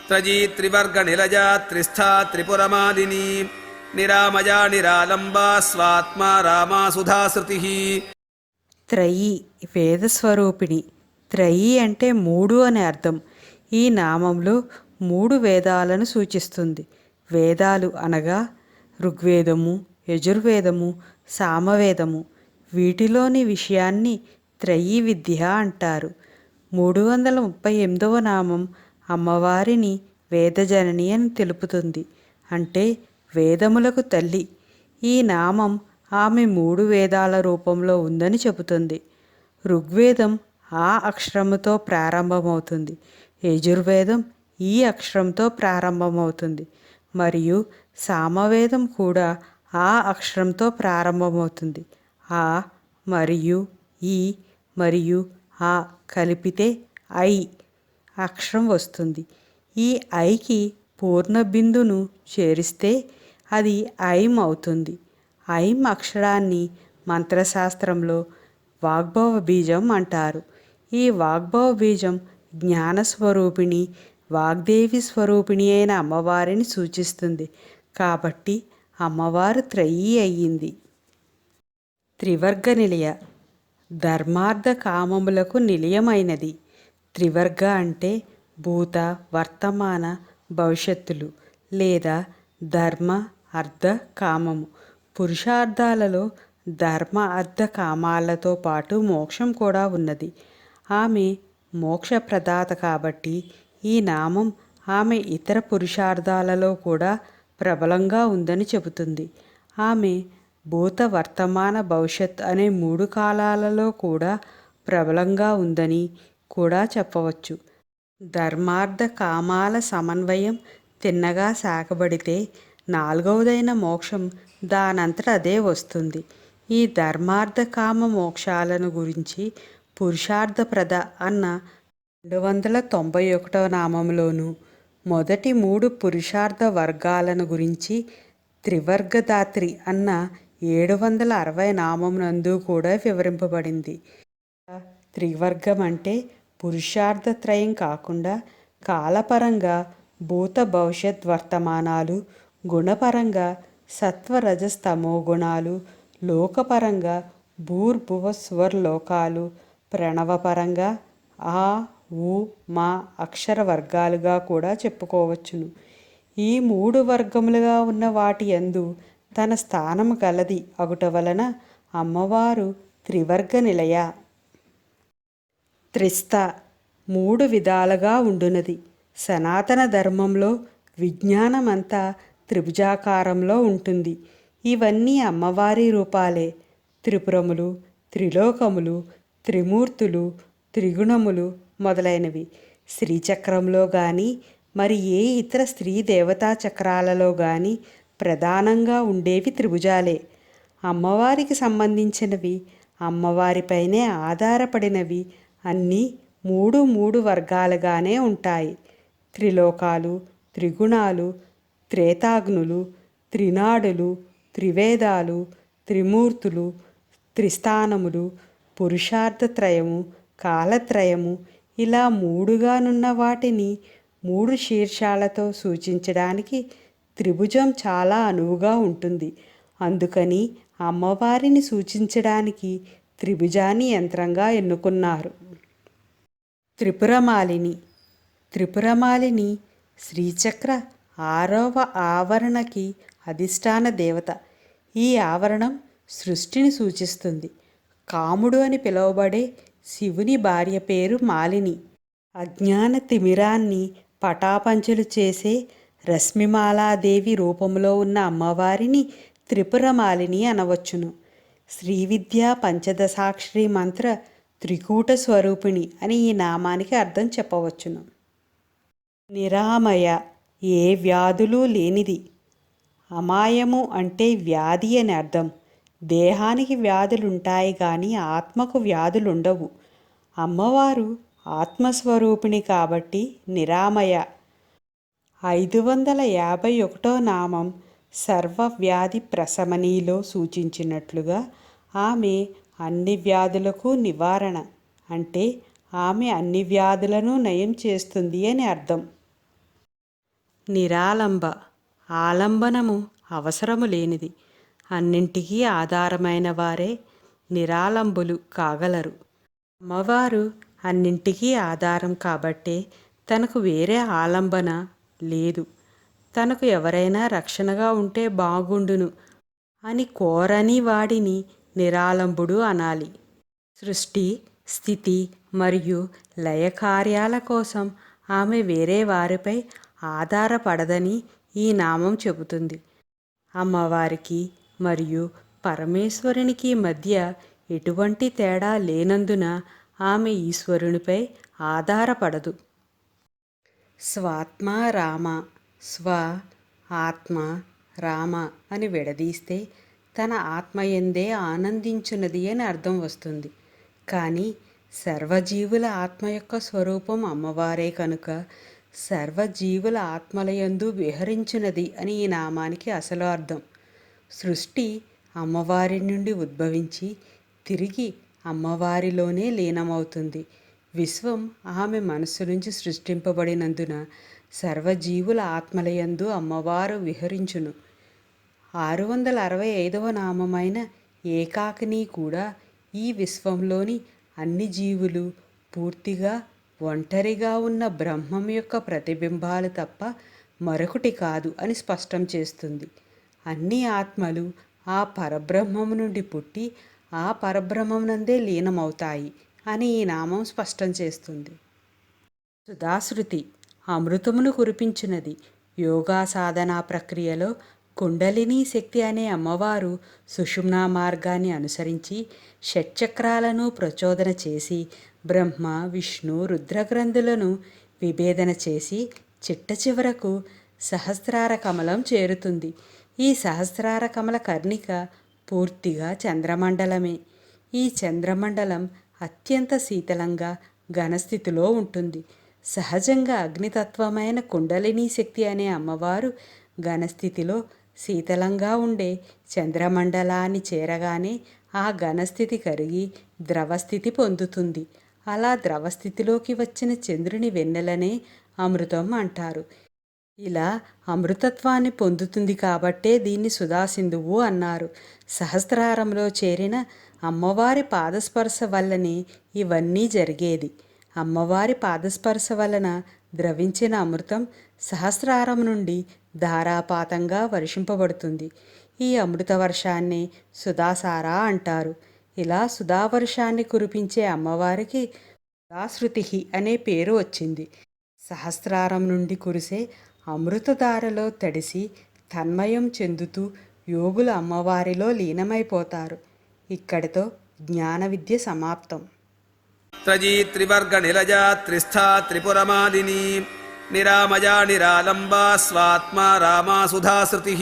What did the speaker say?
త్రయీ త్రివర్గ నిలజా త్రిస్థా త్రిపురమాలిని నిరామయా నిరాలంబా స్వాత్మా రామా సుధాశ్రుతి. త్రయీ వేదస్వరూపిణి. త్రయీ అంటే మూడు అని అర్థం. ఈ నామంలో మూడు వేదాలను సూచిస్తుంది. వేదాలు అనగా ఋగ్వేదము, యజుర్వేదము, సామవేదము. వీటిలోని విషయాన్ని త్రయీ విద్య అంటారు. 338వ నామం అమ్మవారిని వేదజనని అని తెలుపుతుంది. అంటే వేదములకు తల్లి. ఈ నామం ఆమె మూడు వేదాల రూపంలో ఉందని చెబుతుంది. ఋగ్వేదం ఆ అక్షరముతో ప్రారంభమవుతుంది. యజుర్వేదం ఈ అక్షరంతో ప్రారంభమవుతుంది. మరియు సామవేదం కూడా ఆ అక్షరంతో ప్రారంభమవుతుంది. ఆ మరియు ఈ మరియు ఆ కలిపితే ఐ అక్షరం వస్తుంది. ఈ ఐకి పూర్ణ బిందును చేరిస్తే అది ఐం అవుతుంది. ఐం అక్షరాన్ని మంత్రశాస్త్రంలో వాగ్భవ బీజం అంటారు. ఈ వాగ్భవ బీజం జ్ఞానస్వరూపిణి, వాగ్దేవి స్వరూపిణి అయిన అమ్మవారిని సూచిస్తుంది. కాబట్టి అమ్మవారు త్రయీ అయ్యింది. త్రివర్గ నిలయ. ధర్మార్థ కామములకు నిలయమైనది. త్రివర్గ అంటే భూత, వర్తమాన, భవిష్యత్తులు లేదా ధర్మ, అర్థ, కామము. పురుషార్థాలలో ధర్మ, అర్థ, కామాలతో పాటు మోక్షం కూడా ఉన్నది. ఆమె మోక్ష ప్రదాత కాబట్టి ఈ నామం ఆమె ఇతర పురుషార్థాలలో కూడా ప్రబలంగా ఉందని చెబుతుంది. ఆమె భూత, వర్తమాన, భవిష్యత్ అనే మూడు కాలాలలో కూడా ప్రబలంగా ఉందని కూడా చెప్పవచ్చు. ధర్మార్థ కామాల సమన్వయం తిన్నగా సాగబడితే నాలుగవదైన మోక్షం దానంతట అదే వస్తుంది. ఈ ధర్మార్థ కామ మోక్షాలను గురించి పురుషార్థప్రద అన్న 291వ నామంలోను, మొదటి మూడు పురుషార్థ వర్గాలను గురించి త్రివర్గదాత్రి అన్న 760 నామం నందు కూడా వివరింపబడింది. త్రివర్గం అంటే పురుషార్థత్రయం కాకుండా కాలపరంగా భూత, భవిష్యత్, వర్తమానాలు, గుణపరంగా సత్వరజస్తమో గుణాలు, లోకపరంగా భూర్భువ స్వర్లోకాలు, ప్రణవపరంగా ఆ ఉ మా అక్షర వర్గాలుగా కూడా చెప్పుకోవచ్చును. ఈ మూడు వర్గములుగా ఉన్న వాటి యందు తన స్థానము గలది అగుట వలన అమ్మవారు త్రివర్గ నిలయ. త్రిస్థ మూడు విధాలుగా ఉండునది. సనాతన ధర్మంలో విజ్ఞానమంతా త్రిభుజాకారంలో ఉంటుంది. ఇవన్నీ అమ్మవారి రూపాలే. త్రిపురములు, త్రిలోకములు, త్రిమూర్తులు, త్రిగుణములు మొదలైనవి. శ్రీచక్రంలో కానీ మరి ఏ ఇతర స్త్రీ దేవతా చక్రాలలో కానీ ప్రధానంగా ఉండేవి త్రిభుజాలే. అమ్మవారికి సంబంధించినవి, అమ్మవారిపైనే ఆధారపడినవి అన్నీ మూడు మూడు వర్గాలుగానే ఉంటాయి. త్రిలోకాలు, త్రిగుణాలు, త్రేతాగ్నులు, త్రినాడులు, త్రివేదాలు, త్రిమూర్తులు, త్రిస్థానములు, పురుషార్థత్రయము, కాలత్రయము ఇలా మూడుగానున్న వాటిని మూడు శీర్షాలతో సూచించడానికి త్రిభుజం చాలా అనువుగా ఉంటుంది. అందుకని అమ్మవారిని సూచించడానికి త్రిభుజాన్ని యంత్రంగా ఎన్నుకున్నారు. త్రిపురమాలిని. త్రిపురమాలిని శ్రీచక్ర 6వ ఆవరణకి అధిష్టాన దేవత. ఈ ఆవరణం సృష్టిని సూచిస్తుంది. కాముడు అని పిలువబడే శివుని భార్య పేరు మాలిని. అజ్ఞాన తిమిరాన్ని పటాపంచలు చేసే రశ్మిమాలాదేవి రూపంలో ఉన్న అమ్మవారిని త్రిపురమాలిని అనవచ్చును. శ్రీవిద్యా పంచదశాక్షరి మంత్ర త్రికూట స్వరూపిణి అని ఈ నామానికి అర్థం చెప్పవచ్చును. నిరామయ ఏ వ్యాధులు లేనిది. అమాయము అంటే వ్యాధి అని అర్థం. దేహానికి వ్యాధులుంటాయి కానీ ఆత్మకు వ్యాధులుండవు. అమ్మవారు ఆత్మస్వరూపిణి కాబట్టి నిరామయ. 551వ నామం సర్వవ్యాధి ప్రశమనిలో సూచించినట్లుగా ఆమె అన్ని వ్యాధులకు నివారణ, అంటే ఆమె అన్ని వ్యాధులను నయం చేస్తుంది అని అర్థం. నిరాలంబ, ఆలంబనము అవసరము లేనిది. అన్నింటికీ ఆధారమైన వారే నిరాలంబులు కాగలరు. అమ్మవారు అన్నింటికీ ఆధారం కాబట్టే తనకు వేరే ఆలంబన లేదు. తనకు ఎవరైనా రక్షణగా ఉంటే బాగుండును అని కోరని వాడిని నిరాలంబుడు అనాలి. సృష్టి, స్థితి మరియు లయ కార్యాల కోసం ఆమె వేరే వారిపై ఆధారపడదని ఈ నామం చెబుతుంది. అమ్మవారికి మరియు పరమేశ్వరునికి మధ్య ఎటువంటి తేడా లేనందున ఆమె ఈశ్వరునిపై ఆధారపడదు. స్వాత్మ రామ, స్వ ఆత్మ రామ అని విడదీస్తే తన ఆత్మయందే ఆనందించున్నది అని అర్థం వస్తుంది. కానీ సర్వజీవుల ఆత్మ యొక్క స్వరూపం అమ్మవారే కనుక సర్వజీవుల ఆత్మలయందు విహరించున్నది అని ఈ నామానికి అసలు అర్థం. సృష్టి అమ్మవారి నుండి ఉద్భవించి తిరిగి అమ్మవారిలోనే లీనమవుతుంది. విశ్వం ఆమె మనస్సు నుంచి సృష్టింపబడినందున సర్వజీవుల ఆత్మలయందు అమ్మవారు విహరించును. 665వ నామమైన ఏకాకిని కూడా ఈ విశ్వంలోని అన్ని జీవులు పూర్తిగా ఒంటరిగా ఉన్న బ్రహ్మం యొక్క ప్రతిబింబాలు తప్ప మరొకటి కాదు అని స్పష్టం చేస్తుంది. అన్ని ఆత్మలు ఆ పరబ్రహ్మము నుండి పుట్టి ఆ పరబ్రహ్మమునందే లీనమవుతాయి అని ఈ నామం స్పష్టం చేస్తుంది. సుధాశృతి అమృతమును కురిపించినది. యోగా సాధనా ప్రక్రియలో కుండలినీ శక్తి అనే అమ్మవారు సుషుమ్నా మార్గాన్ని అనుసరించి షట్చక్రాలను ప్రచోదన చేసి బ్రహ్మ, విష్ణు, రుద్రగ్రంథులను విభేదన చేసి చిట్ట చివరకు సహస్రార కమలం చేరుతుంది. ఈ సహస్రార కమల కర్ణిక పూర్తిగా చంద్రమండలమే. ఈ చంద్రమండలం అత్యంత శీతలంగా ఘనస్థితిలో ఉంటుంది. సహజంగా అగ్నితత్వమైన కుండలినీ శక్తి అనే అమ్మవారు ఘనస్థితిలో శీతలంగా ఉండే చంద్రమండలాన్ని చేరగానే ఆ ఘనస్థితి కరిగి ద్రవస్థితి పొందుతుంది. అలా ద్రవస్థితిలోకి వచ్చిన చంద్రుని వెన్నెలనే అమృతం అంటారు. ఇలా అమృతత్వాన్ని పొందుతుంది కాబట్టే దీన్ని సుధాసింధువు అన్నారు. సహస్రారంలో చేరిన అమ్మవారి పాదస్పర్శ వల్లనే ఇవన్నీ జరిగేది. అమ్మవారి పాదస్పర్శ వలన ద్రవించిన అమృతం సహస్రారం నుండి ధారాపాతంగా వర్షింపబడుతుంది. ఈ అమృత వర్షాన్ని సుధాసార అంటారు. ఇలా సుధావర్షాన్ని కురిపించే అమ్మవారికి సుధాశృతి అనే పేరు వచ్చింది. సహస్రారం నుండి కురిసే అమృతధారలో తడిసి తన్మయం చెందుతూ యోగులు అమ్మవారిలో లీనమైపోతారు. ఇక్కడితో జ్ఞాన విద్య సమాప్తం. త్రయీ త్రివర్గ నిలజా త్రిస్థా త్రిపురమాలిని నిరామయా నిరాలంబా స్వాత్మా రామా సుధాశృతి.